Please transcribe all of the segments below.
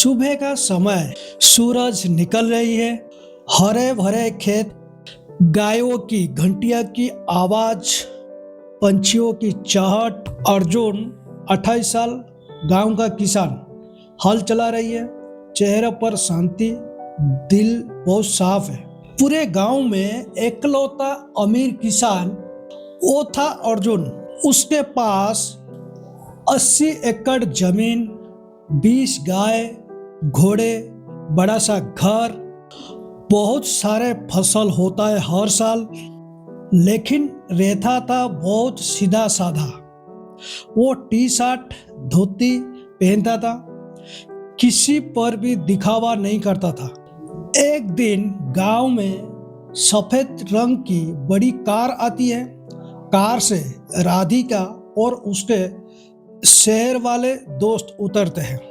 सुबह का समय, सूरज निकल रही है। हरे भरे खेत, गायों की घंटिया की आवाज, पंछियों की चहट। अर्जुन 28 साल, गांव का किसान, हल चला रही है। चेहरे पर शांति, दिल बहुत साफ है। पूरे गांव में एकलौता अमीर किसान वो था अर्जुन। उसके पास 80 एकड़ जमीन, 20 गाय, घोड़े, बड़ा सा घर, बहुत सारे फसल होता है हर साल। लेकिन रहता था बहुत सीधा साधा। वो टी शर्ट धोती पहनता था, किसी पर भी दिखावा नहीं करता था। एक दिन गांव में सफेद रंग की बड़ी कार आती है। कार से राधिका और उसके शहर वाले दोस्त उतरते हैं।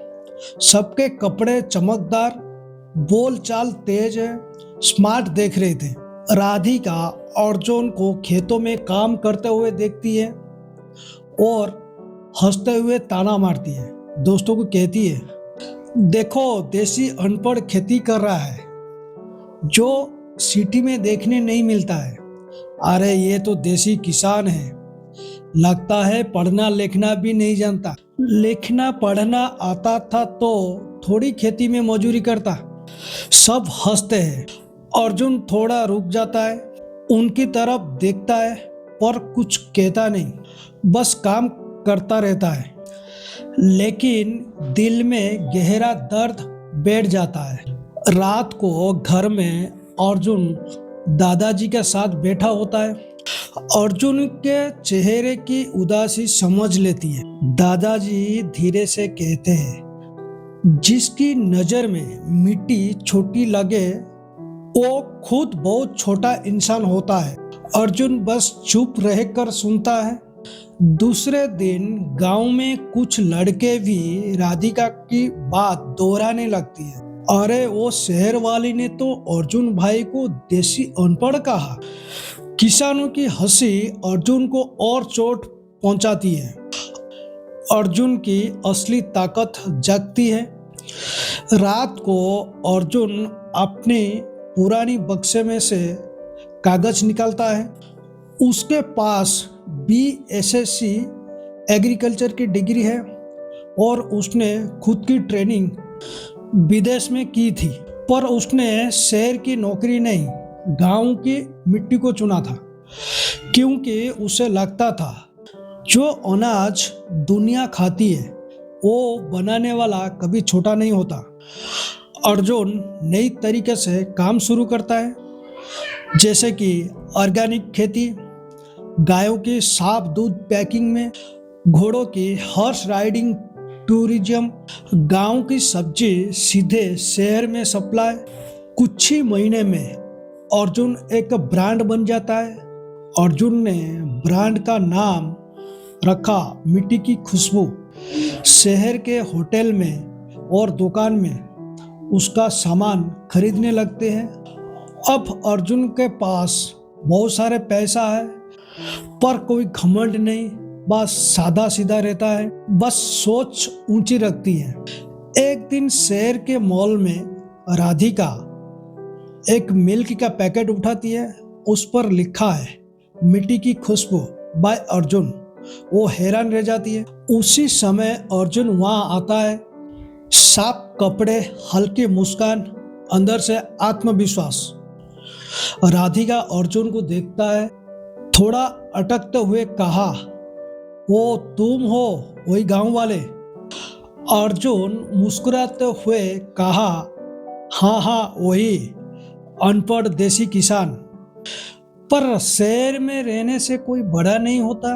सबके कपड़े चमकदार, बोलचाल तेज है, स्मार्ट देख रहे थे। राधिका अर्जुन को खेतों में काम करते हुए देखती है और हंसते हुए ताना मारती है। दोस्तों को कहती है, देखो देसी अनपढ़ खेती कर रहा है जो सिटी में देखने नहीं मिलता है। अरे ये तो देसी किसान है, लगता है पढ़ना लिखना भी नहीं जानता। लिखना पढ़ना आता था तो थोड़ी खेती में मजूरी करता। सब हंसते हैं। अर्जुन थोड़ा रुक जाता है, उनकी तरफ देखता है पर कुछ कहता नहीं, बस काम करता रहता है। लेकिन दिल में गहरा दर्द बैठ जाता है। रात को घर में अर्जुन दादाजी के साथ बैठा होता है। अर्जुन के चेहरे की उदासी समझ लेती है। दादाजी धीरे से कहते हैं, जिसकी नजर में मिट्टी छोटी लगे वो खुद बहुत छोटा इंसान होता है। अर्जुन बस चुप रहकर सुनता है। दूसरे दिन गांव में कुछ लड़के भी राधिका की बात दोहराने लगती है। अरे वो शहर वाली ने तो अर्जुन भाई को देसी अनपढ़ कहा। किसानों की हंसी अर्जुन को और चोट पहुंचाती है। अर्जुन की असली ताकत जगती है। रात को अर्जुन अपनी पुरानी बक्से में से कागज निकालता है। उसके पास BSSC एग्रीकल्चर की डिग्री है और उसने खुद की ट्रेनिंग विदेश में की थी। पर उसने शहर की नौकरी नहीं, गांव की मिट्टी को चुना था, क्योंकि उसे लगता था जो अनाज दुनिया खाती है वो बनाने वाला कभी छोटा नहीं होता। अर्जुन नई तरीके से काम शुरू करता है, जैसे कि ऑर्गेनिक खेती, गायों की साफ दूध पैकिंग में, घोड़ों की हॉर्स राइडिंग टूरिज्म, गांव की सब्जी सीधे शहर में सप्लाई। कुछ ही महीने में अर्जुन एक ब्रांड बन जाता है। अर्जुन ने ब्रांड का नाम रखा मिट्टी की खुशबू। शहर के होटल में और दुकान में उसका सामान खरीदने लगते हैं। अब अर्जुन के पास बहुत सारे पैसा है, पर कोई घमंड नहीं, बस सादा सीधा रहता है, बस सोच ऊंची रखती है। एक दिन शहर के मॉल में राधिका एक मिल्क का पैकेट उठाती है। उस पर लिखा है मिट्टी की खुशबू बाय अर्जुन। वो हैरान रह जाती है। उसी समय अर्जुन वहां आता है। साफ कपड़े, हल्की मुस्कान, अंदर से आत्मविश्वास। राधिका अर्जुन को देखता है, थोड़ा अटकते हुए कहा, वो तुम हो वही गांव वाले? अर्जुन मुस्कुराते हुए कहा, हाँ हाँ वही, अनपढ़ देसी किसान। पर शहर में रहने से कोई बड़ा नहीं होता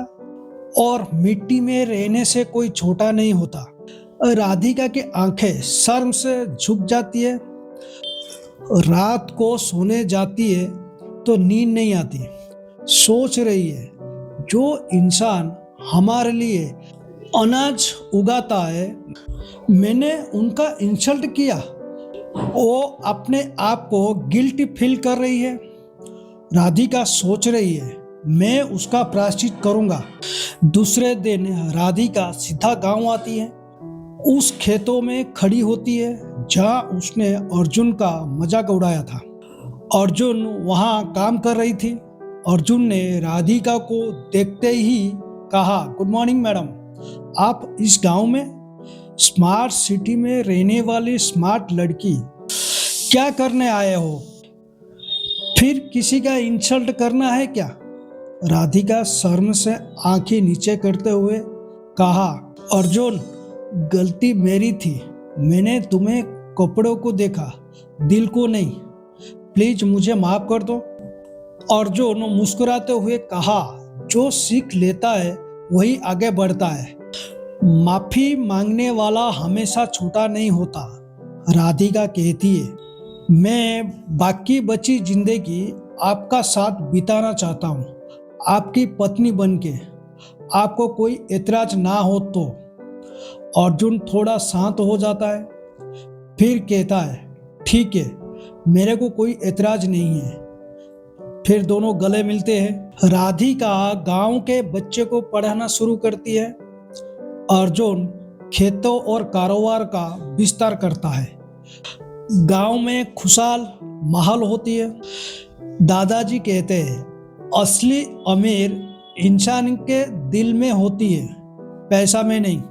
और मिट्टी में रहने से कोई छोटा नहीं होता। राधिका की आंखें शर्म से झुक जाती है। रात को सोने जाती है तो नींद नहीं आती। सोच रही है, जो इंसान हमारे लिए अनाज उगाता है, मैंने उनका इंसल्ट किया। वो अपने आप को गिल्टी फील कर रही है। राधिका सोच रही है, मैं उसका प्रायश्चित करूंगा। दूसरे दिन राधिका सीधा गांव आती है। उस खेतों में खड़ी होती है जहां उसने अर्जुन का मजाक उड़ाया था। अर्जुन वहां काम कर रही थी। अर्जुन ने राधिका को देखते ही कहा, गुड मॉर्निंग मैडम, आप इस गांव में स्मार्ट सिटी में रहने वाली स्मार्ट लड़की क्या करने आए हो? फिर किसी का इंसल्ट करना है क्या? राधिका शर्म से आंखें नीचे करते हुए कहा, अर्जुन, गलती मेरी थी। मैंने तुम्हें कपड़ों को देखा, दिल को नहीं। प्लीज मुझे माफ कर दो। अर्जुन मुस्कुराते हुए कहा, जो सीख लेता है वही आगे बढ़ता है। माफी मांगने वाला हमेशा छोटा नहीं होता। राधिका कहती है, मैं बाकी बची जिंदगी आपका साथ बिताना चाहता हूँ, आपकी पत्नी बनके। आपको कोई एतराज ना हो तो। अर्जुन थोड़ा शांत हो जाता है, फिर कहता है, ठीक है, मेरे को कोई एतराज नहीं है। फिर दोनों गले मिलते हैं। राधिका गांव के बच्चे को पढ़ाना शुरू करती है। अर्जुन खेतों और कारोबार का विस्तार करता है। गांव में खुशहाल माहौल होती है। दादाजी कहते हैं, असली अमीर इंसान के दिल में होती है, पैसा में नहीं।